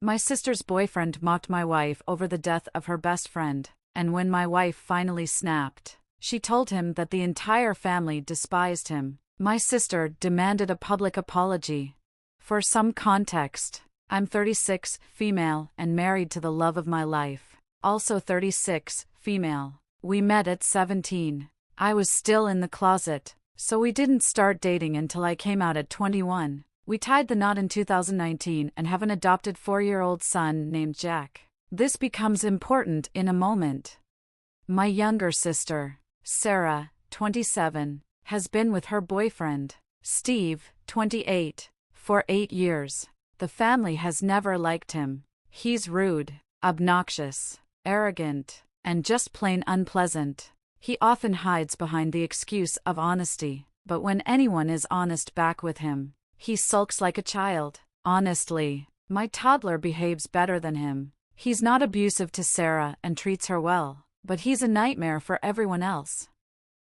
My sister's boyfriend mocked my wife over the death of her best friend, and when my wife finally snapped, she told him that the entire family despised him. My sister demanded a public apology. For some context, I'm 36, female, and married to the love of my life. Also 36, female. We met at 17. I was still in the closet, so we didn't start dating until I came out at 21. We tied the knot in 2019 and have an adopted 4-year-old son named Jack. This becomes important in a moment. My younger sister, Sarah, 27, has been with her boyfriend, Steve, 28, for 8 years. The family has never liked him. He's rude, obnoxious, arrogant, and just plain unpleasant. He often hides behind the excuse of honesty, but when anyone is honest back with him, he sulks like a child. Honestly, my toddler behaves better than him. He's not abusive to Sarah and treats her well, but he's a nightmare for everyone else.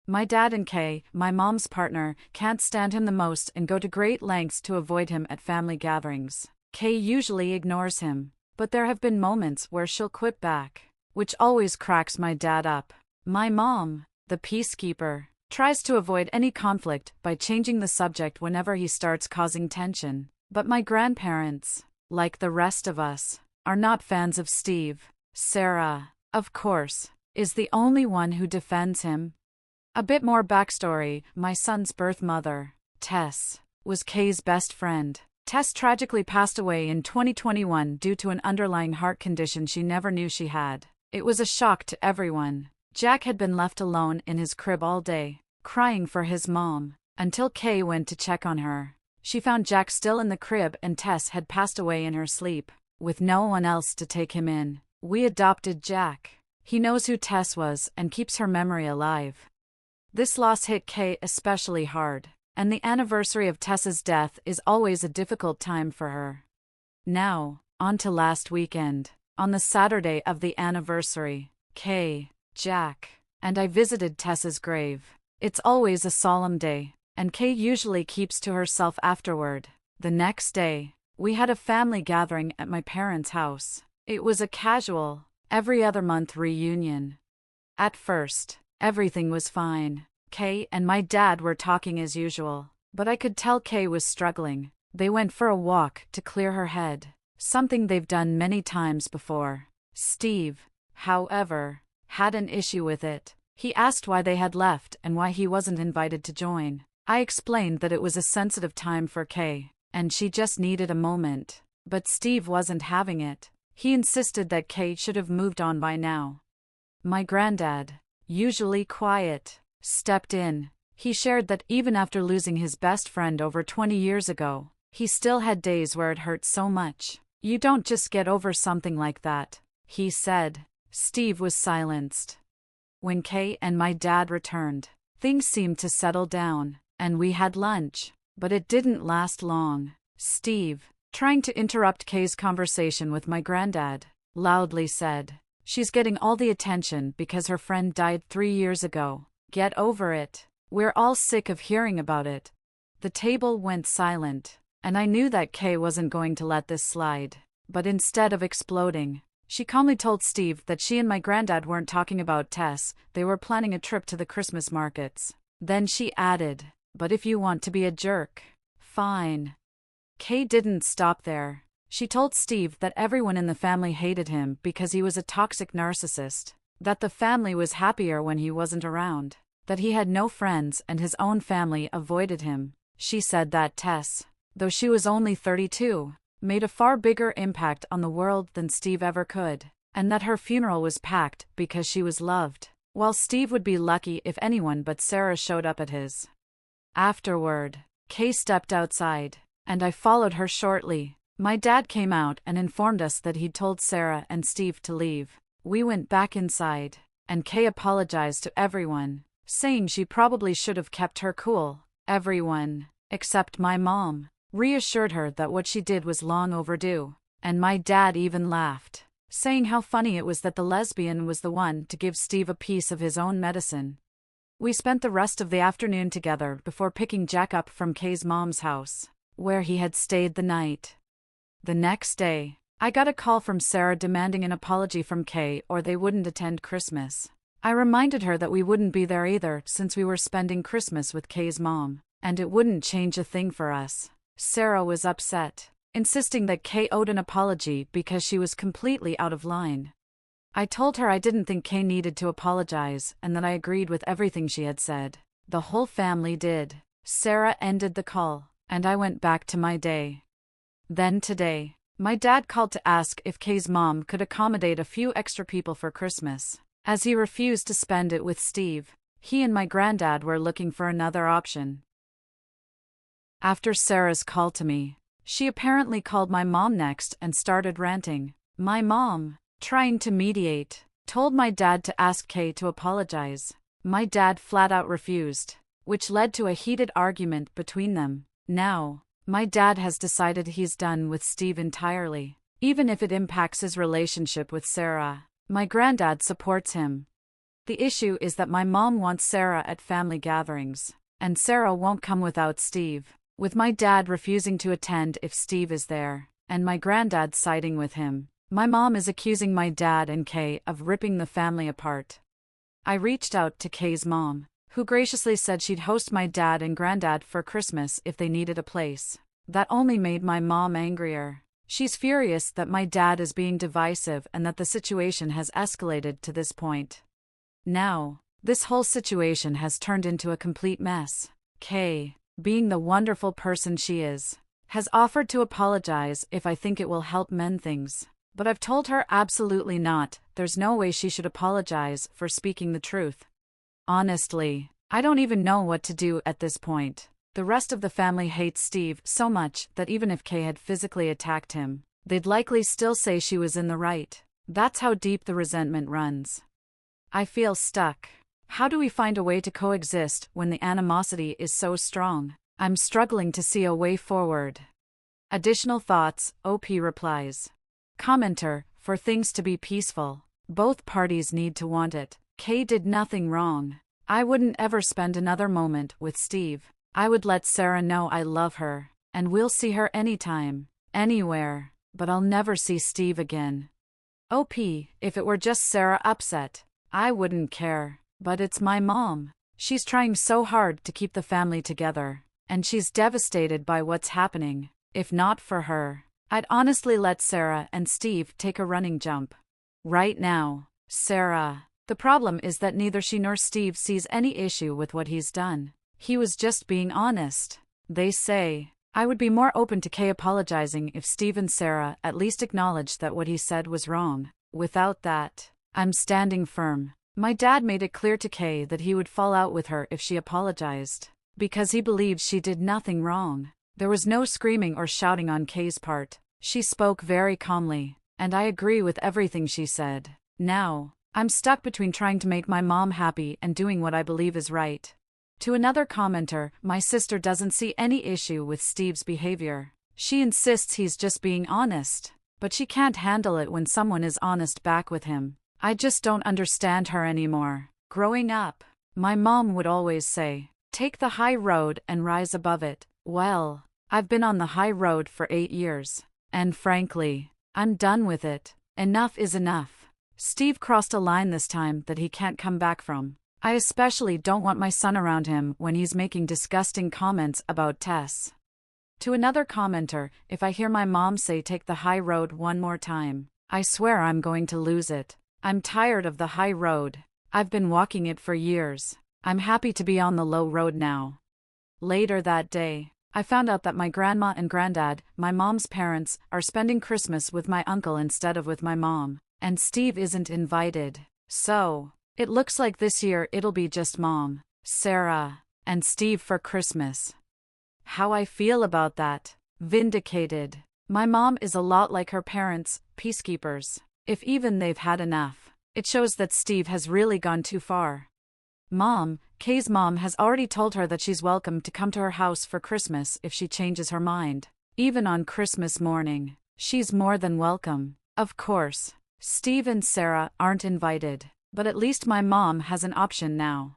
My dad and Kay, my mom's partner, can't stand him the most and go to great lengths to avoid him at family gatherings. Kay usually ignores him, but there have been moments where she'll quit back, which always cracks my dad up. My mom, the peacekeeper, tries to avoid any conflict by changing the subject whenever he starts causing tension. But my grandparents, like the rest of us, are not fans of Steve. Sarah, of course, is the only one who defends him. A bit more backstory: my son's birth mother, Tess, was Kay's best friend. Tess tragically passed away in 2021 due to an underlying heart condition she never knew she had. It was a shock to everyone. Jack had been left alone in his crib all day, crying for his mom, until Kay went to check on her. She found Jack still in the crib and Tess had passed away in her sleep, with no one else to take him in. We adopted Jack. He knows who Tess was and keeps her memory alive. This loss hit Kay especially hard, and the anniversary of Tess's death is always a difficult time for her. Now, on to last weekend. On the Saturday of the anniversary, Kay, Jack, and I visited Tess's grave. It's always a solemn day, and Kay usually keeps to herself afterward. The next day, we had a family gathering at my parents' house. It was a casual, every other month reunion. At first, everything was fine. Kay and my dad were talking as usual, but I could tell Kay was struggling. They went for a walk to clear her head, something they've done many times before. Steve, however, had an issue with it. He asked why they had left and why he wasn't invited to join. I explained that it was a sensitive time for Kay, and she just needed a moment. But Steve wasn't having it. He insisted that Kay should have moved on by now. My granddad, usually quiet, stepped in. He shared that even after losing his best friend over 20 years ago, he still had days where it hurt so much. "You don't just get over something like that," he said. Steve was silenced. When Kay and my dad returned, things seemed to settle down, and we had lunch, but it didn't last long. Steve, trying to interrupt Kay's conversation with my granddad, loudly said, "She's getting all the attention because her friend died 3 years ago. Get over it. We're all sick of hearing about it." The table went silent, and I knew that Kay wasn't going to let this slide. But instead of exploding, she calmly told Steve that she and my granddad weren't talking about Tess, they were planning a trip to the Christmas markets. Then she added, "But if you want to be a jerk, fine." Kay didn't stop there. She told Steve that everyone in the family hated him because he was a toxic narcissist, that the family was happier when he wasn't around, that he had no friends and his own family avoided him. She said that Tess, though she was only 32, made a far bigger impact on the world than Steve ever could, and that her funeral was packed because she was loved, while Steve would be lucky if anyone but Sarah showed up at his. Afterward, Kay stepped outside, and I followed her shortly. My dad came out and informed us that he'd told Sarah and Steve to leave. We went back inside, and Kay apologized to everyone, saying she probably should have kept her cool. Everyone, except my mom, reassured her that what she did was long overdue, and my dad even laughed, saying how funny it was that the lesbian was the one to give Steve a piece of his own medicine. We spent the rest of the afternoon together before picking Jack up from Kay's mom's house, where he had stayed the night. The next day, I got a call from Sarah demanding an apology from Kay or they wouldn't attend Christmas. I reminded her that we wouldn't be there either since we were spending Christmas with Kay's mom, and it wouldn't change a thing for us. Sarah was upset, insisting that Kay owed an apology because she was completely out of line. I told her I didn't think Kay needed to apologize and that I agreed with everything she had said. The whole family did. Sarah ended the call, and I went back to my day. Then today, my dad called to ask if Kay's mom could accommodate a few extra people for Christmas. As he refused to spend it with Steve, he and my granddad were looking for another option. After Sarah's call to me, she apparently called my mom next and started ranting. My mom, trying to mediate, told my dad to ask Kay to apologize. My dad flat out refused, which led to a heated argument between them. Now, my dad has decided he's done with Steve entirely, even if it impacts his relationship with Sarah. My granddad supports him. The issue is that my mom wants Sarah at family gatherings, and Sarah won't come without Steve, with my dad refusing to attend if Steve is there, and my granddad siding with him. My mom is accusing my dad and Kay of ripping the family apart. I reached out to Kay's mom, who graciously said she'd host my dad and granddad for Christmas if they needed a place. That only made my mom angrier. She's furious that my dad is being divisive and that the situation has escalated to this point. Now, this whole situation has turned into a complete mess. Kay, being the wonderful person she is, has offered to apologize if I think it will help mend things. But I've told her absolutely not. There's no way she should apologize for speaking the truth. Honestly, I don't even know what to do at this point. The rest of the family hates Steve so much that even if Kay had physically attacked him, they'd likely still say she was in the right. That's how deep the resentment runs. I feel stuck. How do we find a way to coexist when the animosity is so strong? I'm struggling to see a way forward. Additional thoughts, OP replies. Commenter, for things to be peaceful, both parties need to want it. Kay did nothing wrong. I wouldn't ever spend another moment with Steve. I would let Sarah know I love her, and we'll see her anytime, anywhere, but I'll never see Steve again. OP, if it were just Sarah upset, I wouldn't care, but it's my mom. She's trying so hard to keep the family together, and she's devastated by what's happening. If not for her, I'd honestly let Sarah and Steve take a running jump. Right now, Sarah. The problem is that neither she nor Steve sees any issue with what he's done. He was just being honest. They say, I would be more open to Kay apologizing if Steve and Sarah at least acknowledged that what he said was wrong. Without that, I'm standing firm. My dad made it clear to Kay that he would fall out with her if she apologized, because he believes she did nothing wrong. There was no screaming or shouting on Kay's part. She spoke very calmly, and I agree with everything she said. Now, I'm stuck between trying to make my mom happy and doing what I believe is right. To another commenter, my sister doesn't see any issue with Steve's behavior. She insists he's just being honest, but she can't handle it when someone is honest back with him. I just don't understand her anymore. Growing up, my mom would always say, take the high road and rise above it. Well, I've been on the high road for 8 years, and frankly, I'm done with it. Enough is enough. Steve crossed a line this time that he can't come back from. I especially don't want my son around him when he's making disgusting comments about Tess. To another commenter, if I hear my mom say take the high road one more time, I swear I'm going to lose it. I'm tired of the high road. I've been walking it for years. I'm happy to be on the low road now. Later that day, I found out that my grandma and granddad, my mom's parents, are spending Christmas with my uncle instead of with my mom, and Steve isn't invited. So, it looks like this year it'll be just Mom, Sarah, and Steve for Christmas. How I feel about that? Vindicated. My mom is a lot like her parents, peacekeepers. If even they've had enough, it shows that Steve has really gone too far. Mom, Kay's mom has already told her that she's welcome to come to her house for Christmas if she changes her mind. Even on Christmas morning, she's more than welcome. Of course, Steve and Sarah aren't invited, but at least my mom has an option now.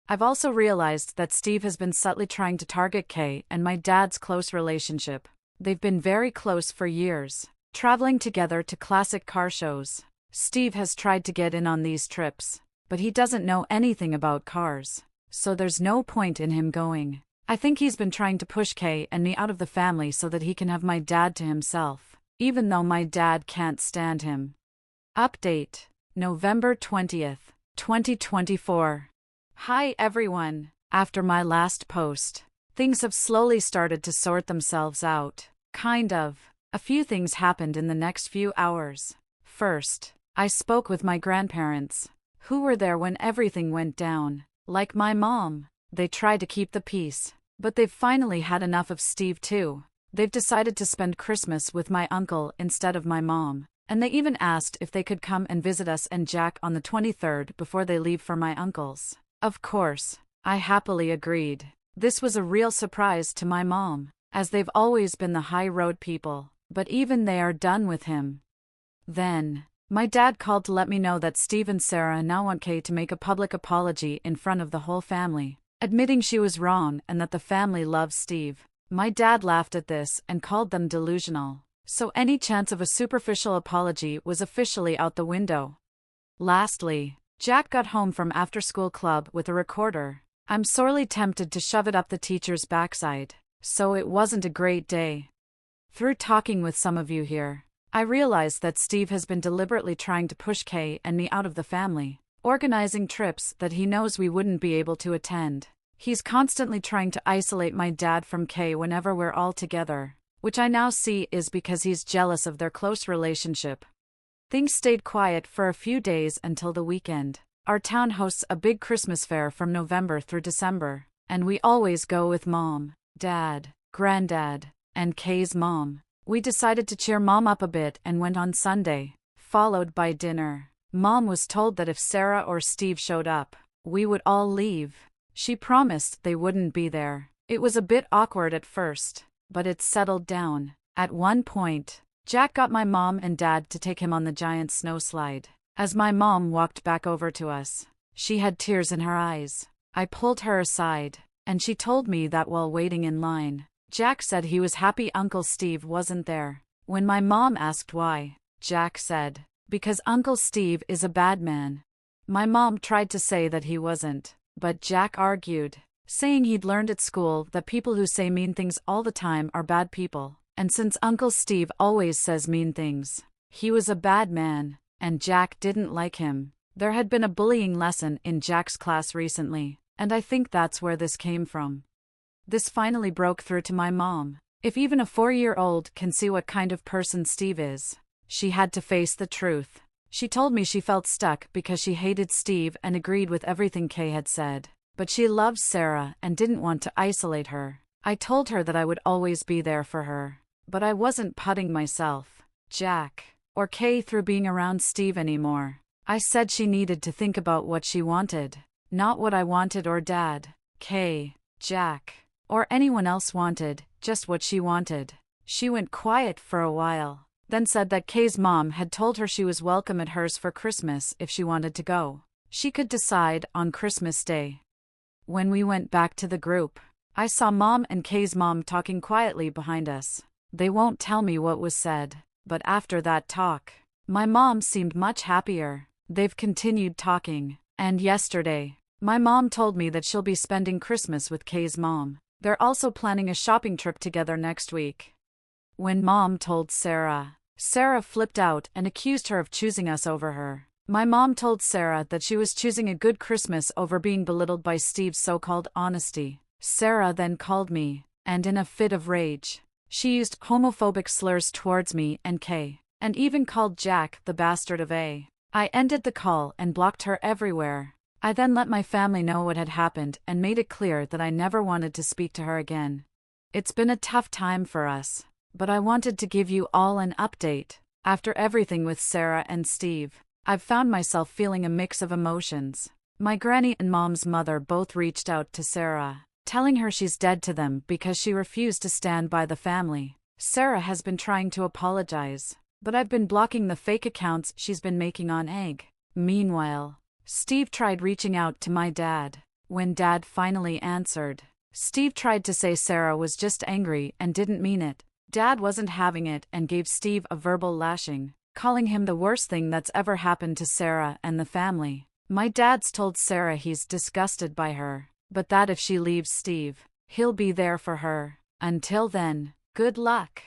I've also realized that Steve has been subtly trying to target Kay and my dad's close relationship. They've been very close for years, traveling together to classic car shows. Steve has tried to get in on these trips, but he doesn't know anything about cars, so there's no point in him going. I think he's been trying to push Kay and me out of the family so that he can have my dad to himself, even though my dad can't stand him. Update: November 20th, 2024. Hi everyone. After my last post, things have slowly started to sort themselves out. Kind of. A few things happened in the next few hours. First, I spoke with my grandparents, who were there when everything went down. Like my mom, they tried to keep the peace, but they've finally had enough of Steve too. They've decided to spend Christmas with my uncle instead of my mom, and they even asked if they could come and visit us and Jack on the 23rd before they leave for my uncle's. Of course, I happily agreed. This was a real surprise to my mom, as they've always been the high road people, but even they are done with him. Then, my dad called to let me know that Steve and Sarah now want Kay to make a public apology in front of the whole family, admitting she was wrong and that the family loves Steve. My dad laughed at this and called them delusional, so any chance of a superficial apology was officially out the window. Lastly, Jack got home from after-school club with a recorder. I'm sorely tempted to shove it up the teacher's backside, so it wasn't a great day. Through talking with some of you here, I realized that Steve has been deliberately trying to push Kay and me out of the family, organizing trips that he knows we wouldn't be able to attend. He's constantly trying to isolate my dad from Kay whenever we're all together, which I now see is because he's jealous of their close relationship. Things stayed quiet for a few days until the weekend. Our town hosts a big Christmas fair from November through December, and we always go with Mom, Dad, Granddad, and Kay's mom. We decided to cheer Mom up a bit and went on Sunday, followed by dinner. Mom was told that if Sarah or Steve showed up, we would all leave. She promised they wouldn't be there. It was a bit awkward at first, but it settled down. At one point, Jack got my mom and dad to take him on the giant snow slide. As my mom walked back over to us, she had tears in her eyes. I pulled her aside, and she told me that while waiting in line, Jack said he was happy Uncle Steve wasn't there. When my mom asked why, Jack said, "Because Uncle Steve is a bad man." My mom tried to say that he wasn't, but Jack argued, saying he'd learned at school that people who say mean things all the time are bad people, and since Uncle Steve always says mean things, he was a bad man, and Jack didn't like him. There had been a bullying lesson in Jack's class recently, and I think that's where this came from. This finally broke through to my mom. If even a 4-year-old can see what kind of person Steve is, she had to face the truth. She told me she felt stuck because she hated Steve and agreed with everything Kay had said, but she loves Sarah and didn't want to isolate her. I told her that I would always be there for her, but I wasn't putting myself, Jack, or Kay through being around Steve anymore. I said she needed to think about what she wanted, not what I wanted or Dad, Kay, Jack, or anyone else wanted, just what she wanted. She went quiet for a while, then said that Kay's mom had told her she was welcome at hers for Christmas if she wanted to go. She could decide on Christmas Day. When we went back to the group, I saw Mom and Kay's mom talking quietly behind us. They won't tell me what was said, but after that talk, my mom seemed much happier. They've continued talking, and yesterday, my mom told me that she'll be spending Christmas with Kay's mom. They're also planning a shopping trip together next week. When Mom told Sarah, Sarah flipped out and accused her of choosing us over her. My mom told Sarah that she was choosing a good Christmas over being belittled by Steve's so-called honesty. Sarah then called me, and in a fit of rage, she used homophobic slurs towards me and Kay, and even called Jack the bastard of a. I ended the call and blocked her everywhere. I then let my family know what had happened and made it clear that I never wanted to speak to her again. It's been a tough time for us, but I wanted to give you all an update. After everything with Sarah and Steve, I've found myself feeling a mix of emotions. My granny and Mom's mother both reached out to Sarah, telling her she's dead to them because she refused to stand by the family. Sarah has been trying to apologize, but I've been blocking the fake accounts she's been making on Egg. Meanwhile, Steve tried reaching out to my dad. When Dad finally answered, Steve tried to say Sarah was just angry and didn't mean it. Dad wasn't having it and gave Steve a verbal lashing, calling him the worst thing that's ever happened to Sarah and the family. My dad's told Sarah he's disgusted by her, but that if she leaves Steve, he'll be there for her. Until then, good luck.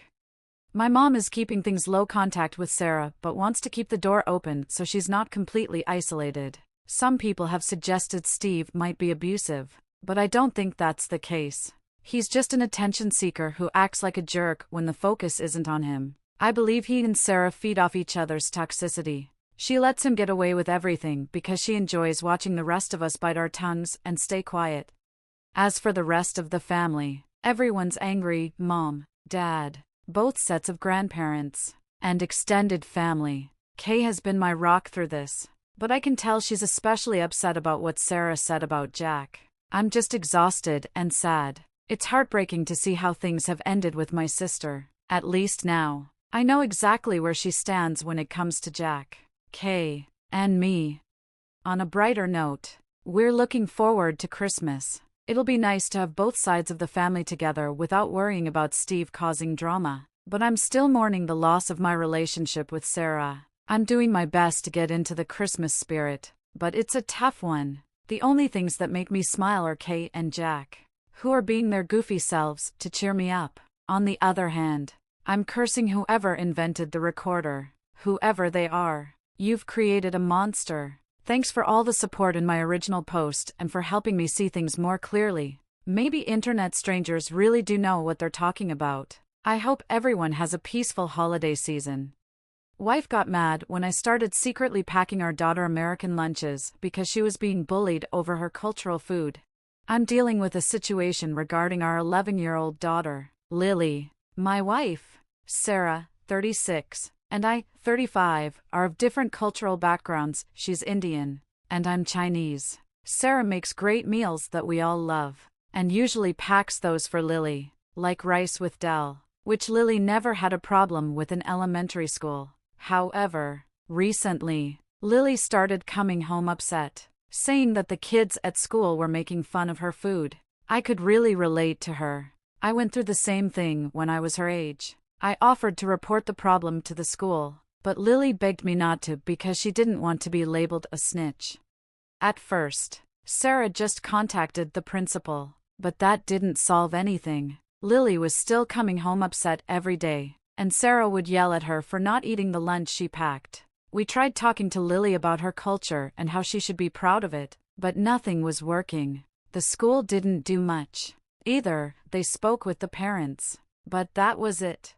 My mom is keeping things low contact with Sarah but wants to keep the door open so she's not completely isolated. Some people have suggested Steve might be abusive, but I don't think that's the case. He's just an attention seeker who acts like a jerk when the focus isn't on him. I believe he and Sarah feed off each other's toxicity. She lets him get away with everything because she enjoys watching the rest of us bite our tongues and stay quiet. As for the rest of the family, everyone's angry: mom, dad, both sets of grandparents, and extended family. Kay has been my rock through this, but I can tell she's especially upset about what Sarah said about Jack. I'm just exhausted and sad. It's heartbreaking to see how things have ended with my sister. At least now, I know exactly where she stands when it comes to Jack, Kay, and me. On a brighter note, we're looking forward to Christmas. It'll be nice to have both sides of the family together without worrying about Steve causing drama. But I'm still mourning the loss of my relationship with Sarah. I'm doing my best to get into the Christmas spirit, but it's a tough one. The only things that make me smile are Kay and Jack, who are being their goofy selves to cheer me up. On the other hand, I'm cursing whoever invented the recorder. Whoever they are, you've created a monster. Thanks for all the support in my original post and for helping me see things more clearly. Maybe internet strangers really do know what they're talking about. I hope everyone has a peaceful holiday season. Wife got mad when I started secretly packing our daughter American lunches because she was being bullied over her cultural food. I'm dealing with a situation regarding our 11-year-old daughter, Lily. My wife, Sarah, 36, and I, 35, are of different cultural backgrounds. She's Indian, and I'm Chinese. Sarah makes great meals that we all love, and usually packs those for Lily, like rice with dal, which Lily never had a problem with in elementary school. However, recently, Lily started coming home upset, saying that the kids at school were making fun of her food. I could really relate to her. I went through the same thing when I was her age. I offered to report the problem to the school, but Lily begged me not to because she didn't want to be labeled a snitch. At first, Sarah just contacted the principal, but that didn't solve anything. Lily was still coming home upset every day, and Sarah would yell at her for not eating the lunch she packed. We tried talking to Lily about her culture and how she should be proud of it, but nothing was working. The school didn't do much either. They spoke with the parents, but that was it.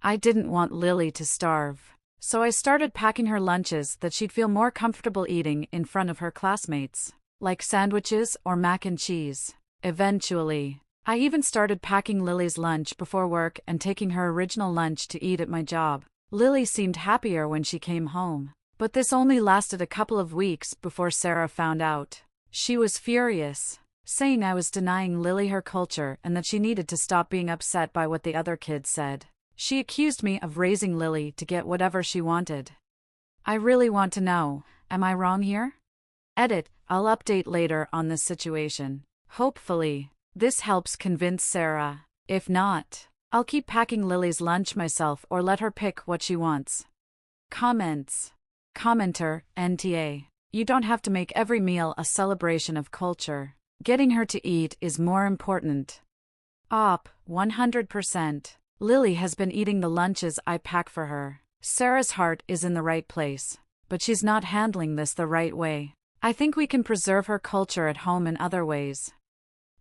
I didn't want Lily to starve, so I started packing her lunches that she'd feel more comfortable eating in front of her classmates, like sandwiches or mac and cheese. Eventually, I even started packing Lily's lunch before work and taking her original lunch to eat at my job. Lily seemed happier when she came home, but this only lasted a couple of weeks before Sarah found out. She was furious, saying I was denying Lily her culture and that she needed to stop being upset by what the other kids said. She accused me of raising Lily to get whatever she wanted. I really want to know, am I wrong here? Edit, I'll update later on this situation. Hopefully, this helps convince Sarah. If not, I'll keep packing Lily's lunch myself or let her pick what she wants. Comments. Commenter, NTA. You don't have to make every meal a celebration of culture. Getting her to eat is more important. Op, 100%. Lily has been eating the lunches I pack for her. Sarah's heart is in the right place, but she's not handling this the right way. I think we can preserve her culture at home in other ways.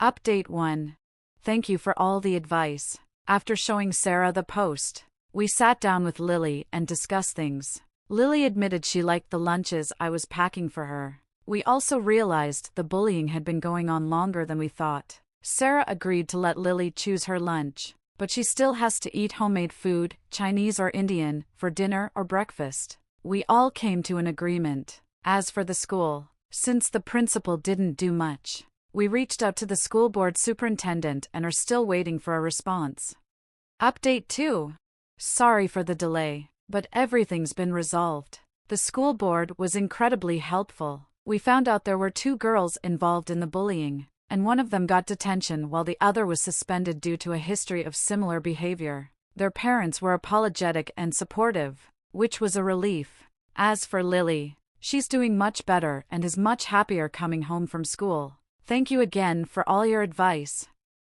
Update 1. Thank you for all the advice. After showing Sarah the post, we sat down with Lily and discussed things. Lily admitted she liked the lunches I was packing for her. We also realized the bullying had been going on longer than we thought. Sarah agreed to let Lily choose her lunch, but she still has to eat homemade food, Chinese or Indian, for dinner or breakfast. We all came to an agreement. As for the school, since the principal didn't do much, we reached out to the school board superintendent and are still waiting for a response. Update 2. Sorry for the delay, but everything's been resolved. The school board was incredibly helpful. We found out there were 2 girls involved in the bullying, and one of them got detention while the other was suspended due to a history of similar behavior. Their parents were apologetic and supportive, which was a relief. As for Lily, she's doing much better and is much happier coming home from school. Thank you again for all your advice.